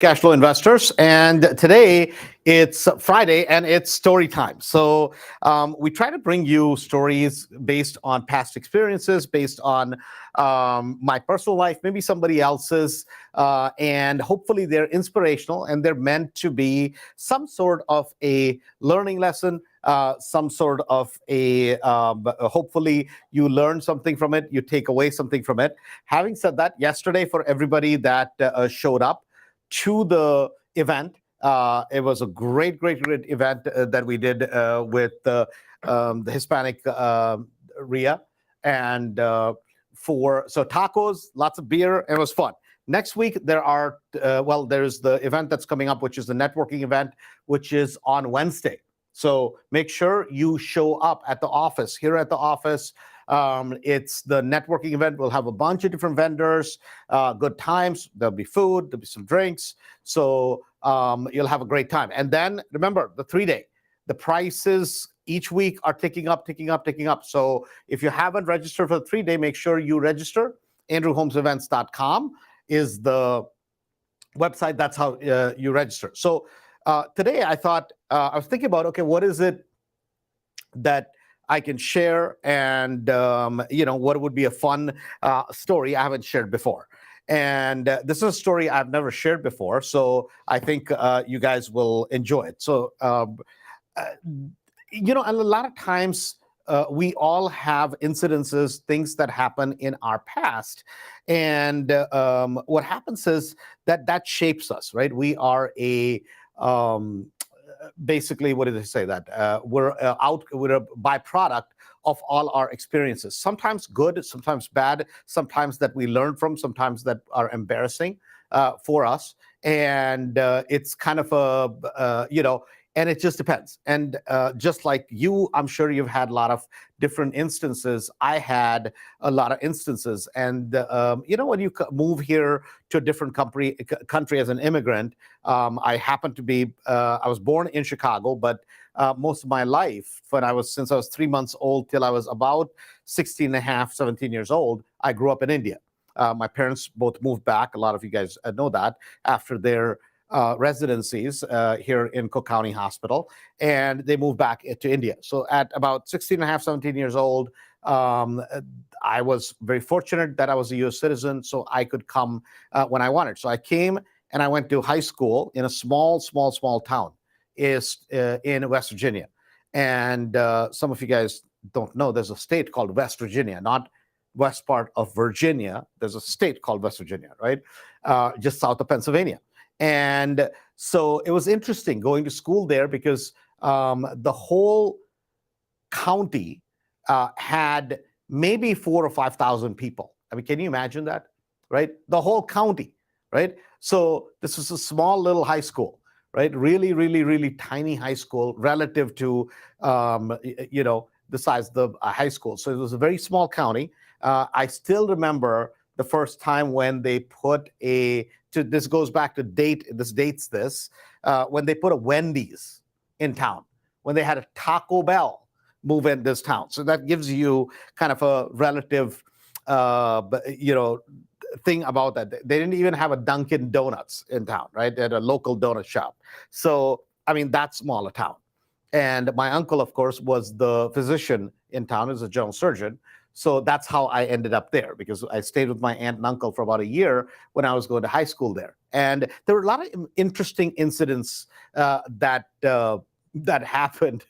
Cash flow investors. And today it's Friday and it's story time. So we try to bring you stories based on past experiences, based on my personal life, maybe somebody else's, and hopefully they're inspirational and they're meant to be some sort of a learning lesson. Some sort of hopefully you learn something from it, you take away something from it. Having said that, yesterday for everybody that showed up to the event. It was a great event that we did with the Hispanic RIA. And so tacos, lots of beer, it was fun. Next week, there's the event that's coming up, which is the networking event, which is on Wednesday. So make sure you show up at the office, here at the office. It's the networking event. We'll have a bunch of different vendors, good times. There'll be food, there'll be some drinks. So you'll have a great time. And then remember the 3-day, the prices each week are ticking up. So if you haven't registered for the 3-day, make sure you register. AndrewHolmesEvents.com is the website. That's how you register. So today I thought, I was thinking about, okay, what is it that I can share, and what would be a fun story I haven't shared before. And this is a story I've never shared before, so I think you guys will enjoy it. So, and a lot of times we all have incidences, things that happen in our past, and what happens is that shapes us, right? We are basically, what did they say that we're a byproduct of all our experiences, sometimes good, sometimes bad, sometimes that we learn from, sometimes that are embarrassing for us. And it's kind of and it just depends. And just like you, I'm sure you've had a lot of different instances. I had a lot of instances. And, when you move here to a different country as an immigrant, I happen to be, I was born in Chicago, but most of my life, since I was 3 months old till I was about 16 and a half, 17 years old, I grew up in India. My parents both moved back. A lot of you guys know that after their residencies here in Cook County Hospital, and they moved back to India. So at about 16 and a half, 17 years old, I was very fortunate that I was a U.S. citizen, so I could come when I wanted. So I came and I went to high school in a small town in West Virginia. And some of you guys don't know, there's a state called West Virginia, not west part of Virginia. There's a state called West Virginia, right? Just south of Pennsylvania. And so it was interesting going to school there because the whole county had maybe 4,000 or 5,000 people. I mean, can you imagine that, right? The whole county, right? So this was a small little high school, right? Really tiny high school relative to, the size of the high school. So it was a very small county. I still remember the first time when they put this goes back to when they put a Wendy's in town, when they had a Taco Bell move in this town. So that gives you kind of a relative, thing about that. They didn't even have a Dunkin' Donuts in town, right? They had a local donut shop. So, I mean, that small a town. And my uncle, of course, was the physician in town, as a general surgeon. So that's how I ended up there, because I stayed with my aunt and uncle for about a year when I was going to high school there. And there were a lot of interesting incidents that happened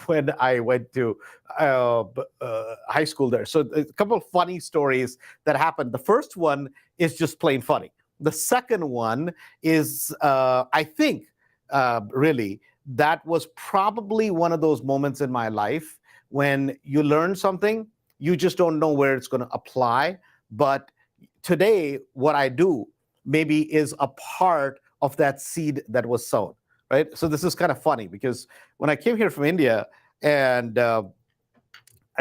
when I went to high school there. So a couple of funny stories that happened. The first one is just plain funny. The second one is, I think, really, that was probably one of those moments in my life when you learn something, you just don't know where it's going to apply. But today, what I do maybe is a part of that seed that was sown, right? So this is kind of funny because when I came here from India, and I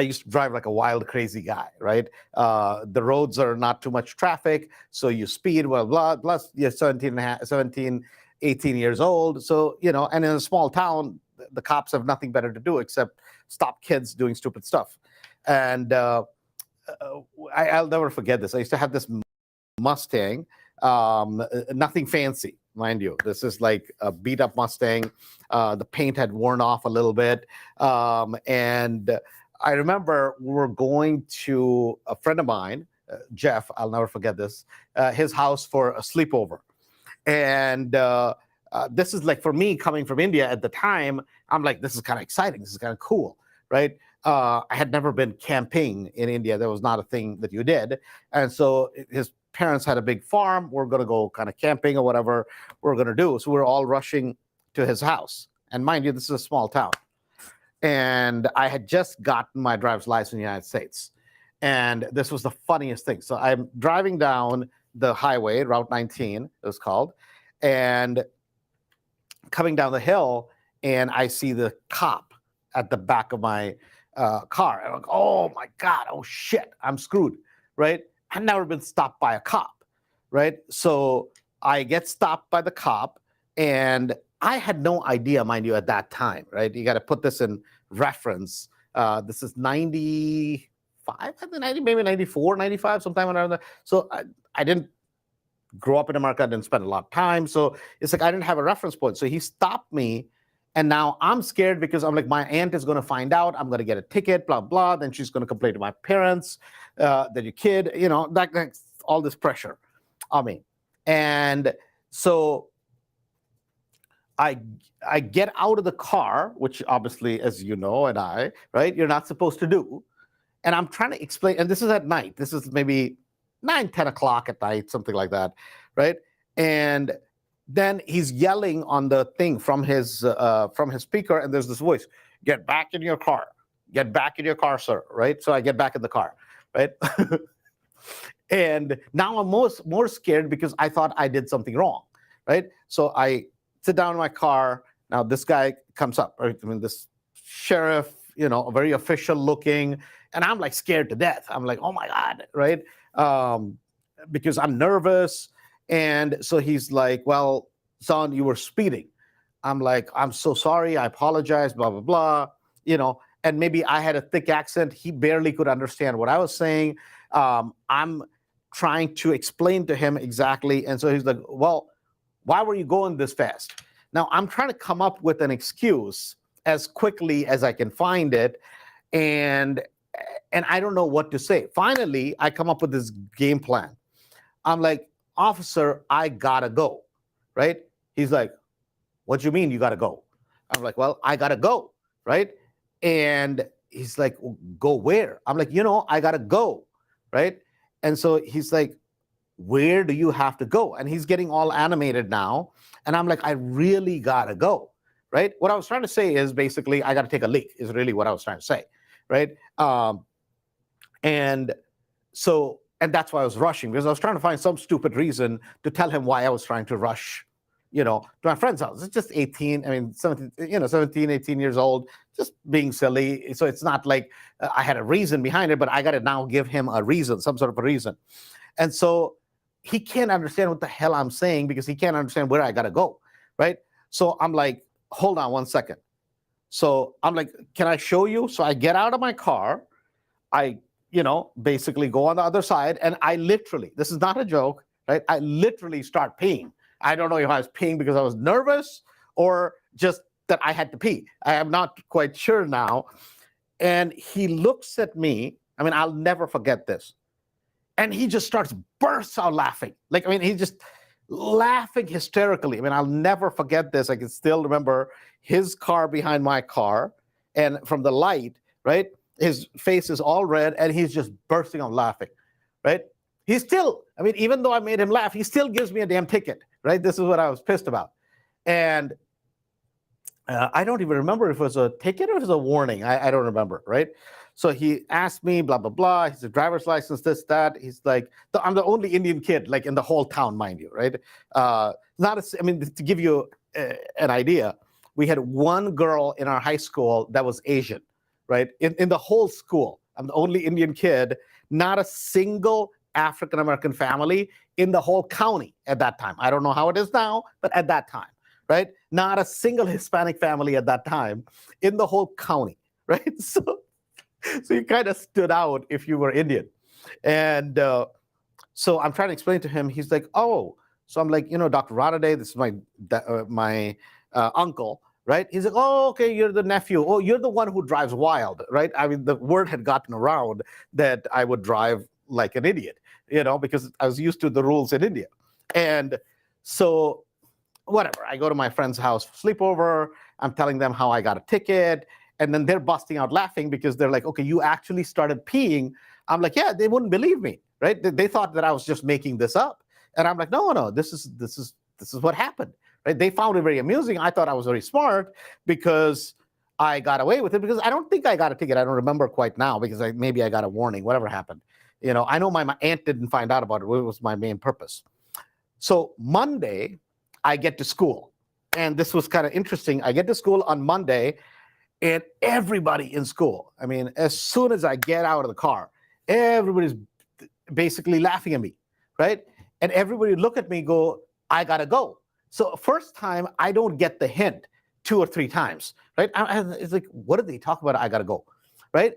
used to drive like a wild, crazy guy, right? The roads are not too much traffic, so you speed, blah. Plus, you're 17, 18 years old. So, and in a small town, the cops have nothing better to do except stop kids doing stupid stuff. And I'll never forget this. I used to have this Mustang, nothing fancy, mind you. This is like a beat up Mustang. The paint had worn off a little bit. And I remember we were going to a friend of mine, Jeff, I'll never forget this, his house for a sleepover. And this is like, for me, coming from India at the time, I'm like, this is kind of exciting. This is kind of cool, right? I had never been camping in India. That was not a thing that you did. And so his parents had a big farm. We're going to go kind of camping or whatever we're going to do. So we're all rushing to his house. And mind you, this is a small town. And I had just gotten my driver's license in the United States. And this was the funniest thing. So I'm driving down the highway, Route 19, it was called, and coming down the hill, and I see the cop at the back of my car. And I'm like, oh my God, oh shit, I'm screwed, right? I've never been stopped by a cop, right? So I get stopped by the cop, and I had no idea, mind you, at that time, right? You got to put this in reference. This is 95, I think, maybe 94, 95, sometime around there. So I didn't grow up in America. I didn't spend a lot of time. So it's like I didn't have a reference point. So he stopped me. And now I'm scared because I'm like, my aunt is going to find out. I'm going to get a ticket, blah, blah. Then she's going to complain to my parents that your kid, that's all this pressure on me. And so I get out of the car, which obviously, as you know, and I, right, you're not supposed to do. And I'm trying to explain, and this is at night. This is maybe 9, 10 o'clock at night, something like that, right? And then he's yelling on the thing from his speaker, and there's this voice: "Get back in your car, get back in your car, sir." Right? So I get back in the car, right? And now I'm more scared because I thought I did something wrong, right? So I sit down in my car. Now this guy comes up, right? I mean, this sheriff, very official looking, and I'm like scared to death. I'm like, oh my God, right? Because I'm nervous. And so he's like, well, son, you were speeding. I'm like, I'm so sorry. I apologize, blah, blah, blah. And maybe I had a thick accent. He barely could understand what I was saying. I'm trying to explain to him exactly. And so he's like, well, why were you going this fast? Now I'm trying to come up with an excuse as quickly as I can find it. And I don't know what to say. Finally, I come up with this game plan. I'm like, officer, I gotta go, right? He's like, what do you mean you gotta go? I'm like, well, I gotta go, right? And he's like, well, go where? I'm like, I gotta go, right? And so he's like, where do you have to go? And he's getting all animated now. And I'm like, I really gotta go, right? What I was trying to say is basically, I gotta take a leak, is really what I was trying to say, right? And that's why I was rushing, because I was trying to find some stupid reason to tell him why I was trying to rush, to my friend's house. It's just 18, 17, 18 years old, just being silly. So it's not like I had a reason behind it, but I got to now give him a reason, some sort of a reason. And so he can't understand what the hell I'm saying because he can't understand where I got to go, right? So I'm like, hold on one second. So I'm like, can I show you? So I get out of my car. I basically go on the other side, and I literally, this is not a joke, right? I literally start peeing. I don't know if I was peeing because I was nervous or just that I had to pee. I am not quite sure now. And he looks at me. I mean, I'll never forget this. And he just bursts out laughing. He's just laughing hysterically. I'll never forget this. I can still remember his car behind my car, and from the light, right? His face is all red, and he's just bursting out laughing, right? He still, even though I made him laugh, he still gives me a damn ticket, right? This is what I was pissed about. And I don't even remember if it was a ticket or if it was a warning. I don't remember, right? So he asked me, blah, blah, blah. He's a driver's license, this, that. He's like, I'm the only Indian kid, in the whole town, mind you, right? To give you an idea, we had one girl in our high school that was Asian, right? In the whole school. I'm the only Indian kid, not a single African-American family in the whole county at that time. I don't know how it is now, but at that time, right? Not a single Hispanic family at that time in the whole county, right? So you kind of stood out if you were Indian. And so I'm trying to explain to him, he's like, oh, So I'm like, Dr. Radaday, this is my uncle, right? He's like, oh, okay, you're the nephew. Oh, you're the one who drives wild, right? I mean, the word had gotten around that I would drive like an idiot, because I was used to the rules in India. And so whatever, I go to my friend's house for sleepover. I'm telling them how I got a ticket. And then they're busting out laughing because they're like, okay, you actually started peeing. I'm like, yeah, they wouldn't believe me, right? They thought that I was just making this up. And I'm like, no, this is what happened, right? They found it very amusing. I thought I was very smart because I got away with it, because I don't think I got a ticket. I don't remember quite now, because maybe I got a warning, whatever happened. I know my aunt didn't find out about it. It was my main purpose. So Monday, I get to school. And this was kind of interesting. I get to school on Monday, and everybody in school, I mean, as soon as I get out of the car, everybody's basically laughing at me, right? And everybody look at me, go, I gotta go. So first time, I don't get the hint 2 or 3 times, right? It's like, what did they talk about? I gotta go, right?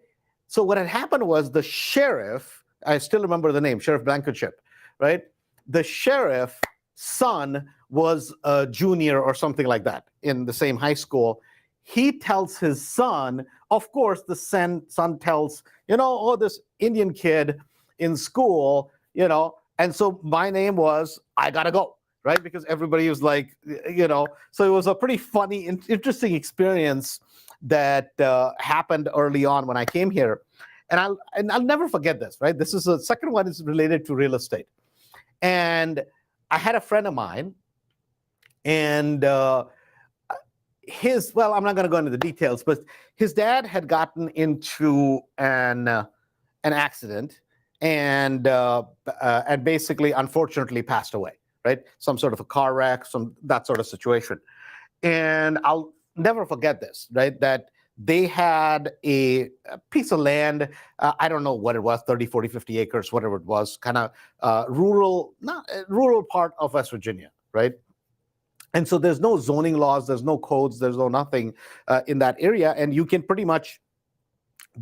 So what had happened was the sheriff, I still remember the name, Sheriff Blankenship, right? The sheriff's son was a junior or something like that in the same high school. He tells his son, of course, the son tells, oh, this Indian kid in school, and so my name was, I gotta go, right? Because everybody was like, so it was a pretty funny, interesting experience that happened early on when I came here. And I'll never forget this, right? This is the second one is related to real estate. And I had a friend of mine, and I'm not going to go into the details, but his dad had gotten into an accident and basically, unfortunately, passed away, right? Some sort of a car wreck, that sort of situation. And I'll never forget this, right? That they had a piece of land, I don't know what it was, 30, 40, 50 acres, whatever it was, kind of rural part of West Virginia, right? And so there's no zoning laws, there's no codes, there's no nothing in that area. And you can pretty much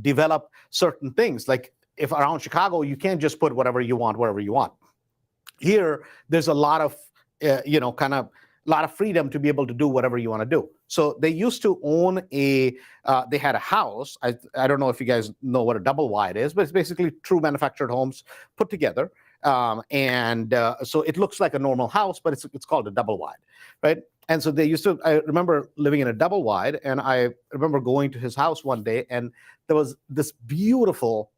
develop certain things. Like if around Chicago, you can't just put whatever you want, wherever you want. Here, there's a lot of, lot of freedom to be able to do whatever you want to do. So they used to own they had a house. I don't know if you guys know what a double wide is, but it's basically true manufactured homes put together. So it looks like a normal house, but it's called a double wide, right? And so I remember living in a double wide, and I remember going to his house one day, and there was this beautiful,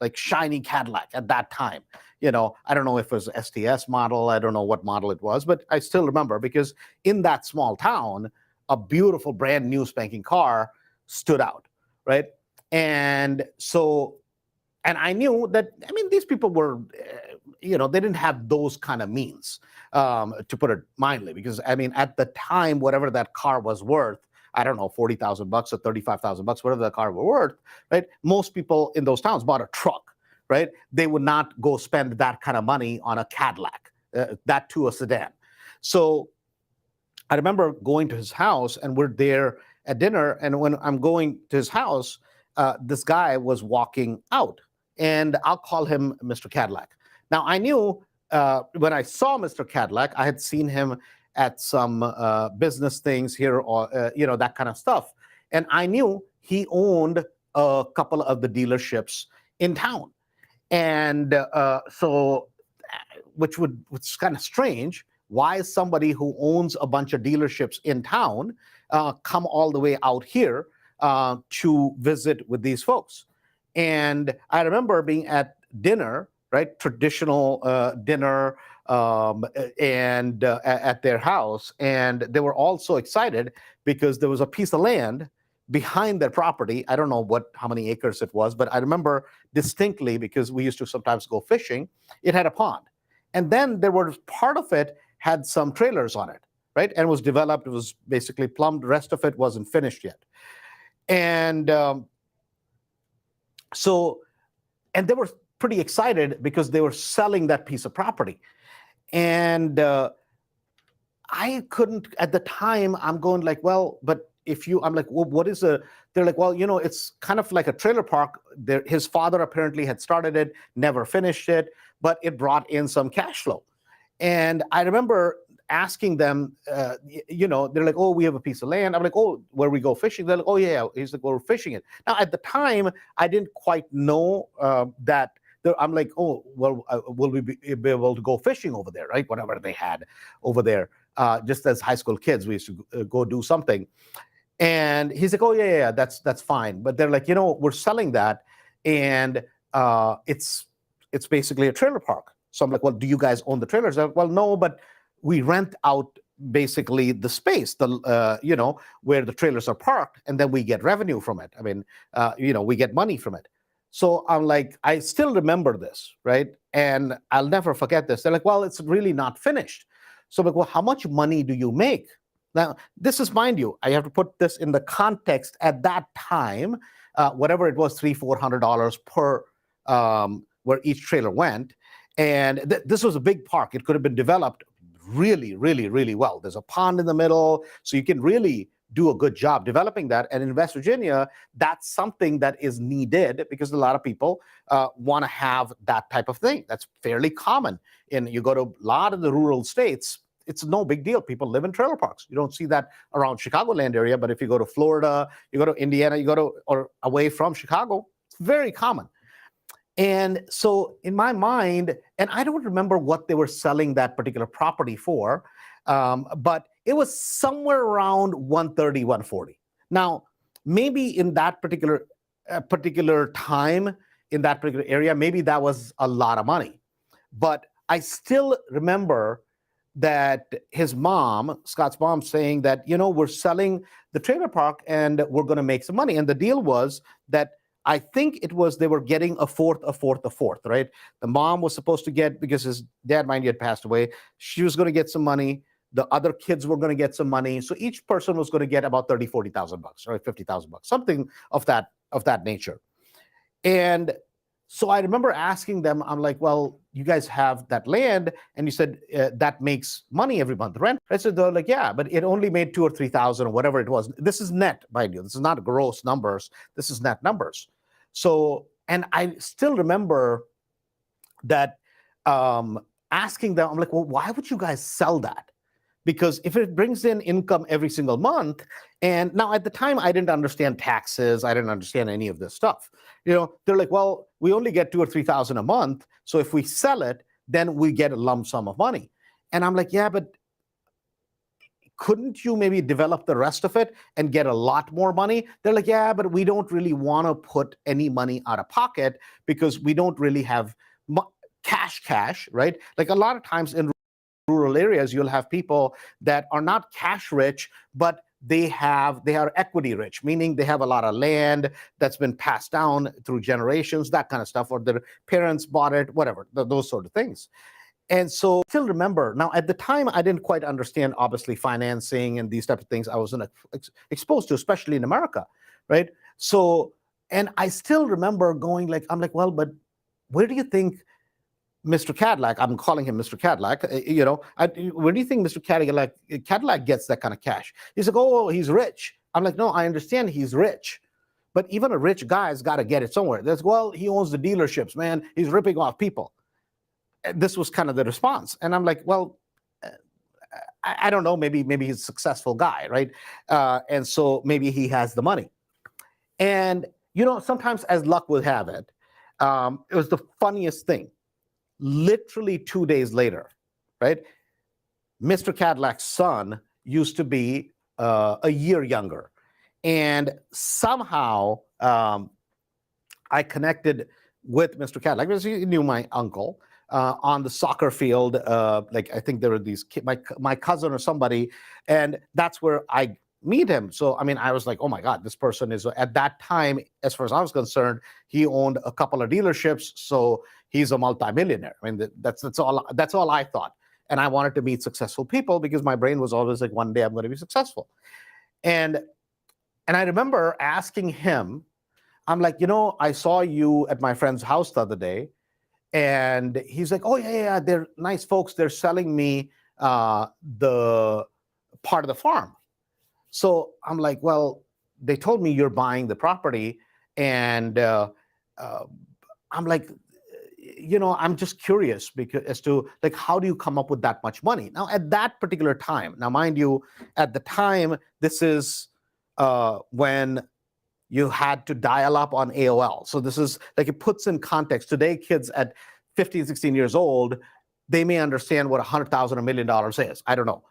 like shiny Cadillac at that time. I don't know if it was an STS model, I don't know what model it was, but I still remember, because in that small town, a beautiful brand new spanking car stood out, right? And I knew that, these people were, they didn't have those kind of means, to put it mildly, because, at the time, whatever that car was worth, I don't know, $40,000 or $35,000, whatever the car were worth, right? Most people in those towns bought a truck, right? They would not go spend that kind of money on a Cadillac, that too a sedan. So I remember going to his house, and we're there at dinner, and when I'm going to his house, this guy was walking out, and I'll call him Mr. Cadillac. Now, I knew when I saw Mr. Cadillac, I had seen him at some business things here, or that kind of stuff, and I knew he owned a couple of the dealerships in town, and which is kind of strange. Why is somebody who owns a bunch of dealerships in town come all the way out here to visit with these folks? And I remember being at dinner, right, traditional dinner, and at their house, and they were all so excited because there was a piece of land behind their property. I don't know how many acres it was, but I remember distinctly, because we used to sometimes go fishing. It had a pond, and then there was part of it had some trailers on it, right, and was developed. It was basically plumbed. The rest of it wasn't finished yet, and and they were pretty excited because they were selling that piece of property. And I couldn't, at the time, I'm going like, well, but I'm like, well, what is they're like, well, it's kind of like a trailer park. His father apparently had started it, never finished it, but it brought in some cash flow. And I remember asking them, they're like, oh, we have a piece of land. I'm like, oh, where we go fishing? They're like, oh, yeah. He's like, we're fishing it. Now, at the time, I didn't quite know that. I'm like, oh, well, will we be able to go fishing over there, right? Whatever they had over there. Just as high school kids, we used to go do something. And he's like, oh, yeah, that's fine. But they're like, we're selling that. And it's basically a trailer park. So I'm like, well, do you guys own the trailers? They're like, well, no, but we rent out basically the space, where the trailers are parked, and then we get revenue from it. I mean, we get money from it. So I'm like, I still remember this, right? And I'll never forget this. They're like, well, it's really not finished. So I'm like, well, how much money do you make? Now, this is, mind you, I have to put this in the context at that time, whatever it was, $300-400 per where each trailer went. And this was a big park. It could have been developed really, really, really well. There's a pond in the middle, so you can really do a good job developing that. And in West Virginia, that's something that is needed because a lot of people want to have that type of thing. That's fairly common. You go to a lot of the rural states, it's no big deal. People live in trailer parks. You don't see that around Chicagoland area, but if you go to Florida, you go to Indiana, or away from Chicago, it's very common. And so in my mind, and I don't remember what they were selling that particular property for, but it was somewhere around 130, 140. Now, maybe in that particular time, in that particular area, maybe that was a lot of money. But I still remember that his mom, Scott's mom, saying that, we're selling the trailer park and we're going to make some money. And the deal was that I think it was they were getting a fourth, right? The mom was supposed to get, because his dad, mind you, had passed away, she was going to get some money. The other kids were going to get some money. So each person was going to get about $30,000-40,000, right? $50,000, something of that nature. And so I remember asking them, I'm like, well, you guys have that land, and you said that makes money every month, rent. I said, they're like, yeah, but it only made 2,000 or 3,000 or whatever it was. This is net, mind you. This is not gross numbers. This is net numbers. So, and I still remember that asking them, I'm like, well, why would you guys sell that? Because if it brings in income every single month, and now at the time I didn't understand taxes, I didn't understand any of this stuff. They're like, well, we only get 2,000 or 3,000 a month, so if we sell it, then we get a lump sum of money. And I'm like, yeah, but couldn't you maybe develop the rest of it and get a lot more money? They're like, yeah, but we don't really want to put any money out of pocket because we don't really have cash, right? Like a lot of times in rural areas, you'll have people that are not cash rich, but they are equity rich, meaning they have a lot of land that's been passed down through generations, that kind of stuff, or their parents bought it, whatever, those sort of things. And so I still remember, now at the time, I didn't quite understand, obviously, financing and these types of things I wasn't exposed to, especially in America, right? So, and I still remember going like, I'm like, well, but where do you think Mr. Cadillac, I'm calling him Mr. Cadillac, where do you think Mr. Cadillac gets that kind of cash? He's like, oh, he's rich. I'm like, no, I understand he's rich, but even a rich guy's got to get it somewhere. That's, well, he owns the dealerships, man. He's ripping off people. This was kind of the response. And I'm like, well, I don't know, maybe he's a successful guy, right? And so maybe he has the money. And, sometimes as luck would have it, it was the funniest thing. Literally 2 days later, right? Mr. Cadillac's son used to be a year younger. And somehow I connected with Mr. Cadillac because he knew my uncle on the soccer field. I think there were these my cousin or somebody, and that's where I meet him. So, I mean, I was like, oh my God, this person is, at that time, as far as I was concerned, he owned a couple of dealerships. So he's a multimillionaire. I mean, that's all I thought. And I wanted to meet successful people because my brain was always like, one day I'm going to be successful. And I remember asking him, I'm like, I saw you at my friend's house the other day. And he's like, oh yeah, they're nice folks. They're selling me the part of the farm. So I'm like, well, they told me you're buying the property. And I'm like, I'm just curious because as to like, how do you come up with that much money? Now, at that particular time, now mind you, at the time, this is when you had to dial up on AOL. So this is like, it puts in context. Today, kids at 15, 16 years old, they may understand what $100,000, $1 million is. I don't know.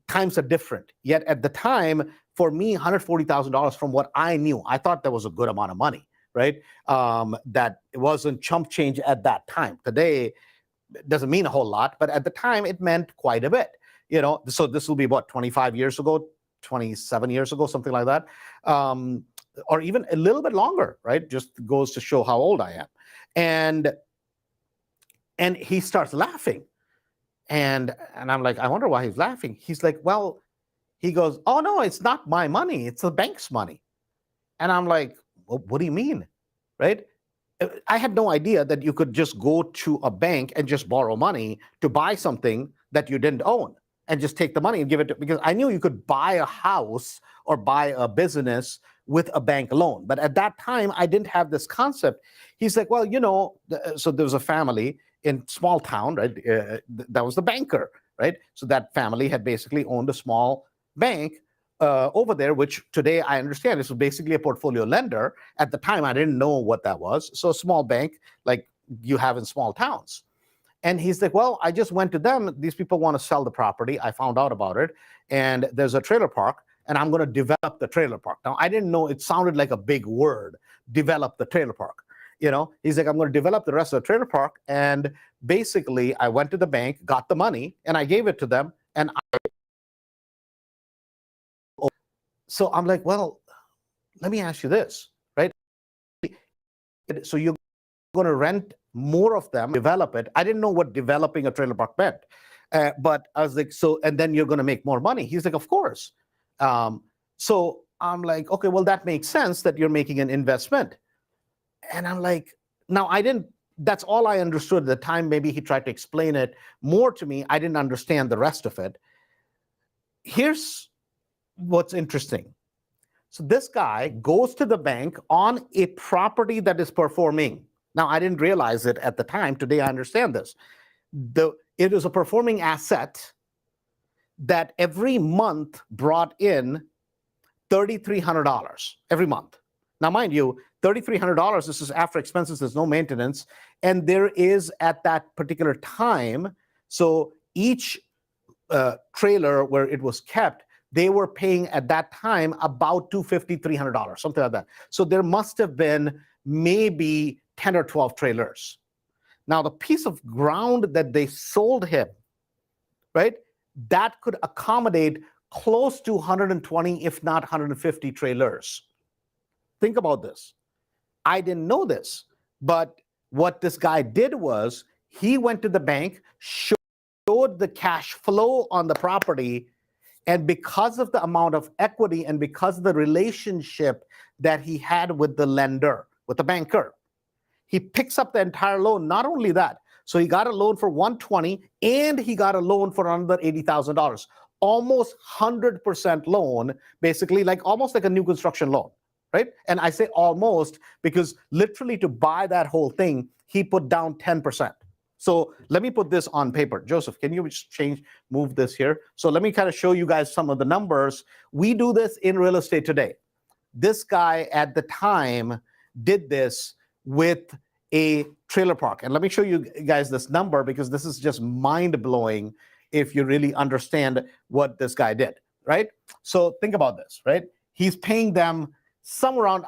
Times are different. Yet at the time, for me, $140,000 from what I knew, I thought that was a good amount of money, right? That it wasn't chump change at that time. Today, it doesn't mean a whole lot, but at the time, it meant quite a bit. So this will be what, 25 years ago, 27 years ago, something like that. Or even a little bit longer, right? Just goes to show how old I am. And he starts laughing. And I'm like, I wonder why he's laughing. He's like, well, he goes, oh, no, it's not my money. It's the bank's money. And I'm like, well, what do you mean? Right? I had no idea that you could just go to a bank and just borrow money to buy something that you didn't own and just take the money and give it to, because I knew you could buy a house or buy a business with a bank loan. But at that time, I didn't have this concept. He's like, well, so there was a family in small town, right? That was the banker, right? So that family had basically owned a small bank over there, which today I understand is basically a portfolio lender. At the time, I didn't know what that was. So a small bank like you have in small towns. And he's like, well, I just went to them. These people want to sell the property. I found out about it. And there's a trailer park, and I'm going to develop the trailer park. Now, I didn't know, it sounded like a big word, develop the trailer park. He's like, I'm going to develop the rest of the trailer park. And basically, I went to the bank, got the money, and I gave it to them. And so I'm like, well, let me ask you this, right? So you're going to rent more of them, develop it. I didn't know what developing a trailer park meant. But I was like, so, and then you're going to make more money. He's like, of course. So I'm like, okay, well, that makes sense that you're making an investment. And I'm like, now that's all I understood at the time. Maybe he tried to explain it more to me. I didn't understand the rest of it. Here's what's interesting. So this guy goes to the bank on a property that is performing. Now, I didn't realize it at the time. Today, I understand this. It is a performing asset that every month brought in $3,300 every month. Now, mind you, $3,300, this is after expenses, there's no maintenance. And there is at that particular time, so each trailer where it was kept, they were paying at that time about $250, $300, something like that. So there must have been maybe 10 or 12 trailers. Now, the piece of ground that they sold him, right, that could accommodate close to 120, if not 150 trailers. Think about this. I didn't know this, but what this guy did was he went to the bank, showed the cash flow on the property, and because of the amount of equity and because of the relationship that he had with the lender, with the banker, he picks up the entire loan. Not only that, so he got a loan for 120 and he got a loan for another $80,000. Almost 100% loan, basically almost like a new construction loan, right? And I say almost because literally to buy that whole thing, he put down 10%. So let me put this on paper. Joseph, can you just move this here? So let me kind of show you guys some of the numbers. We do this in real estate today. This guy at the time did this with a trailer park. And let me show you guys this number because this is just mind-blowing if you really understand what this guy did, right? So think about this, right? He's paying them somewhere around,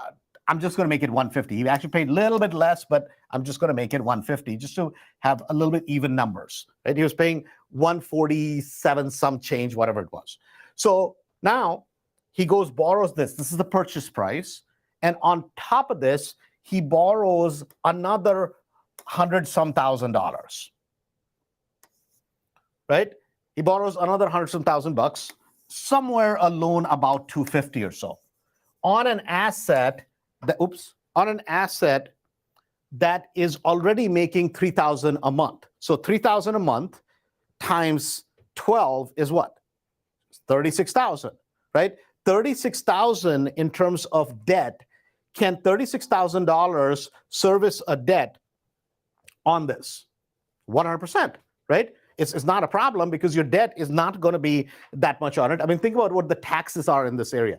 I'm just going to make it 150. He actually paid a little bit less, but I'm just going to make it 150 just to have a little bit even numbers, right? He was paying 147 some change, whatever it was. So now he goes, borrows this. This is the purchase price. And on top of this, he borrows another $100-some thousand, right? He borrows another $100-some thousand, somewhere a loan about 250 or so on an asset that is already making $3,000 a month. So $3,000 a month times 12 is what? $36,000, right? $36,000 in terms of debt. Can $36,000 service a debt on this. 100%, right? It's not a problem because your debt is not going to be that much on it. I mean, think about what the taxes are in this area.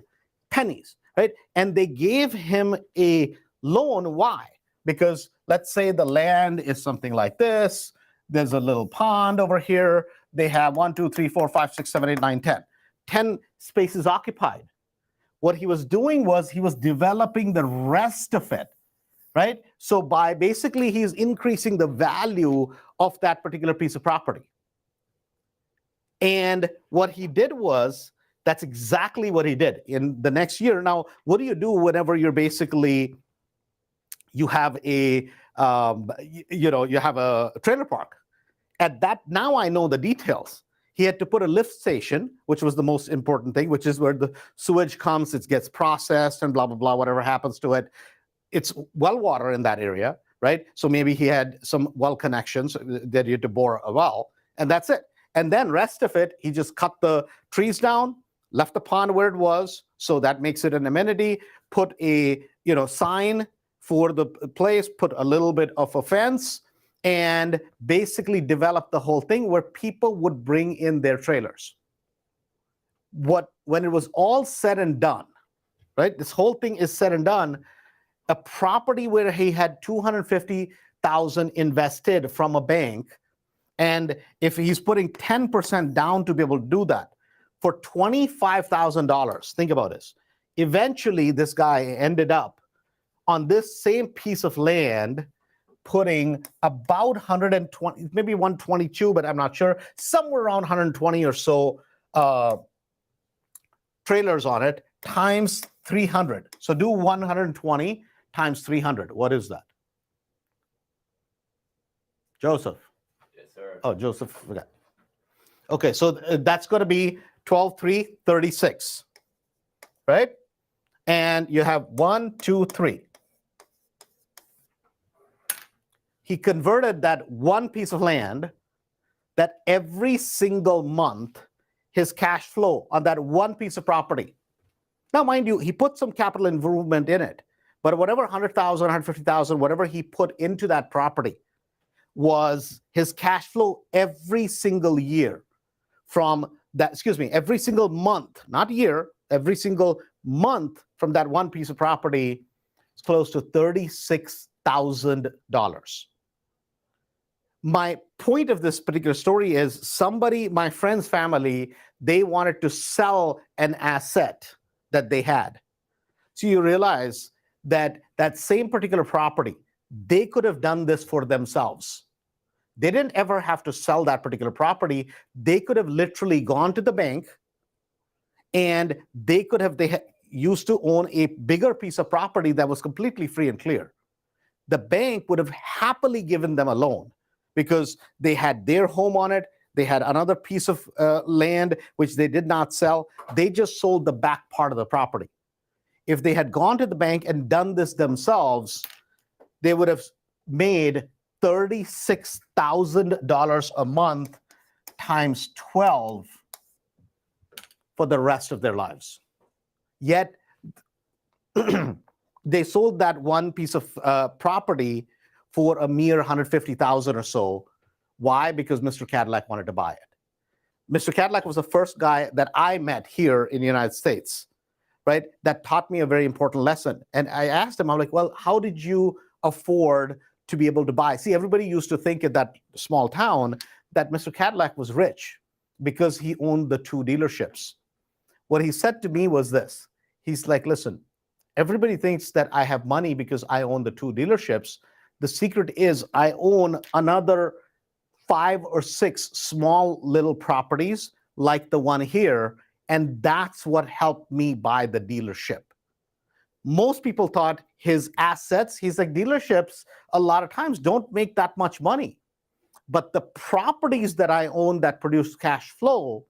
Pennies, right? And they gave him a loan. Why? Because let's say the land is something like this. There's a little pond over here. They have 1, 2, 3, 4, 5, 6, 7, 8, 9, 10. 10 spaces occupied. What he was doing was he was developing the rest of it, right? So by basically he's increasing the value of that particular piece of property. And what he did was, that's exactly what he did in the next year. Now, what do you do whenever you're basically, you have a, you have a trailer park? At that, now I know the details. He had to put a lift station, which was the most important thing, which is where the sewage comes, it gets processed and blah, blah, blah, whatever happens to it. It's well water in that area, right? So maybe he had some well connections that he had to bore a well, and that's it. And then rest of it, he just cut the trees down, left the pond where it was, so that makes it an amenity, put a sign for the place, put a little bit of a fence, and basically developed the whole thing where people would bring in their trailers. When it was all said and done, right? This whole thing is said and done. A property where he had $250,000 invested from a bank, and if he's putting 10% down to be able to do that for $25,000, think about this. Eventually, this guy ended up on this same piece of land putting about 120, maybe 122, but I'm not sure, somewhere around 120 or so trailers on it, times 300. So do 120 times 300. What is that? Joseph. Yes, sir. Oh, Joseph forgot. Okay, so that's going to be 12, 3, 36, right? And you have 1, 2, 3. He converted that one piece of land that every single month, his cash flow on that one piece of property. Now, mind you, he put some capital improvement in it, but whatever 100,000, 150,000, whatever he put into that property was his cash flow every single year from that, every single month, not year, every single month from that one piece of property is close to $36,000. My point of this particular story is somebody, my friend's family, they wanted to sell an asset that they had. So you realize that that same particular property, they could have done this for themselves. They didn't ever have to sell that particular property. They could have literally gone to the bank and they used to own a bigger piece of property that was completely free and clear. The bank would have happily given them a loan because they had their home on it. They had another piece of land which they did not sell. They just sold the back part of the property. If they had gone to the bank and done this themselves, they would have made $36,000 a month times 12 for the rest of their lives. Yet they sold that one piece of property for a mere $150,000 or so. Why? Because Mr. Cadillac wanted to buy it. Mr. Cadillac was the first guy that I met here in the United States, right? That taught me a very important lesson. And I asked him, I'm like, well, how did you afford to be able to buy? See, everybody used to think in that small town that Mr. Cadillac was rich because he owned the 2 dealerships. What he said to me was this. He's like, listen, everybody thinks that I have money because I own the 2 dealerships. The secret is I own another 5 or 6 small little properties like the one here, and that's what helped me buy the dealership. Most people thought his assets, he's like, dealerships a lot of times don't make that much money. But the properties that I own that produce cash flow,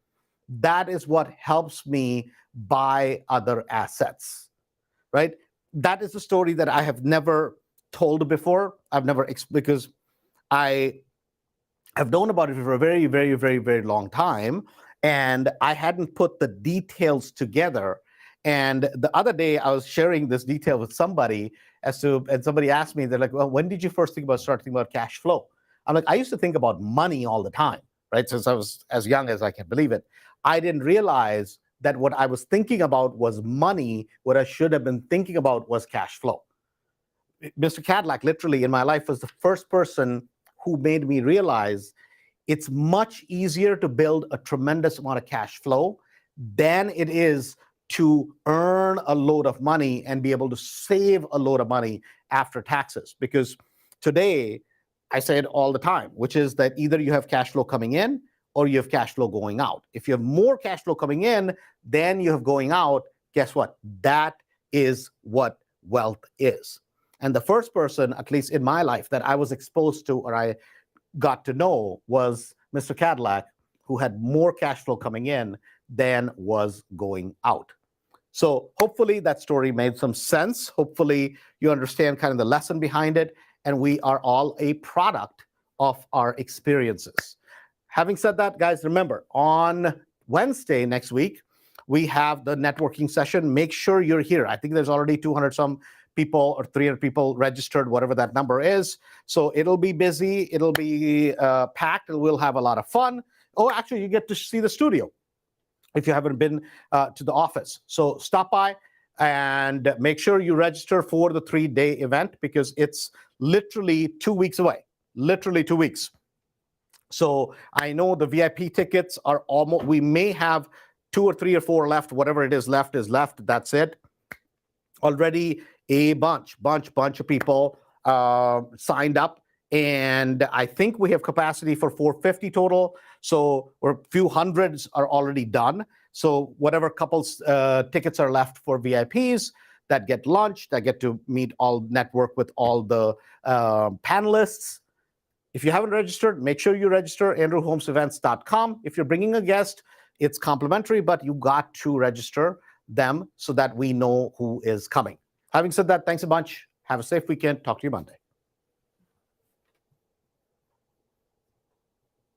that is what helps me buy other assets, right? That is a story that I have never told before. I've never, because I have known about it for a very, very, very, very long time. And I hadn't put the details together. And the other day I was sharing this detail with somebody as to, and somebody asked me, they're like, well, when did you first start thinking about cash flow? I'm like, I used to think about money all the time, right? Since I was as young as I can believe it. I didn't realize that what I was thinking about was money. What I should have been thinking about was cash flow. Mr. Cadillac, literally in my life, was the first person who made me realize it's much easier to build a tremendous amount of cash flow than it is to earn a load of money and be able to save a load of money after taxes. Because today, I say it all the time, which is that either you have cash flow coming in or you have cash flow going out. If you have more cash flow coming in than you have going out, guess what? That is what wealth is. And the first person, at least in my life, that I was exposed to or I got to know was Mr. Cadillac, who had more cash flow coming in than was going out. So hopefully that story made some sense. Hopefully you understand kind of the lesson behind it. And we are all a product of our experiences. Having said that, guys, remember, on Wednesday next week, we have the networking session. Make sure you're here. I think there's already 200 some people or 300 people registered, whatever that number is. So it'll be busy. It'll be packed. And we'll have a lot of fun. Oh, actually, you get to see the studio if you haven't been to the office. So stop by and make sure you register for the 3-day event, because it's literally 2 weeks away. Literally 2 weeks. So I know the VIP tickets are almost, we may have 2 or 3 or 4 left. Whatever it is left is left. That's it. Already a bunch of people signed up, and I think we have capacity for 450 total. So or a few hundreds are already done. So whatever couples tickets are left for VIPs that get lunch, that get to meet network with all the panelists. If you haven't registered, make sure you register, andrewholmesevents.com. If you're bringing a guest, it's complimentary, but you got to register them so that we know who is coming. Having said that, thanks a bunch. Have a safe weekend. Talk to you Monday.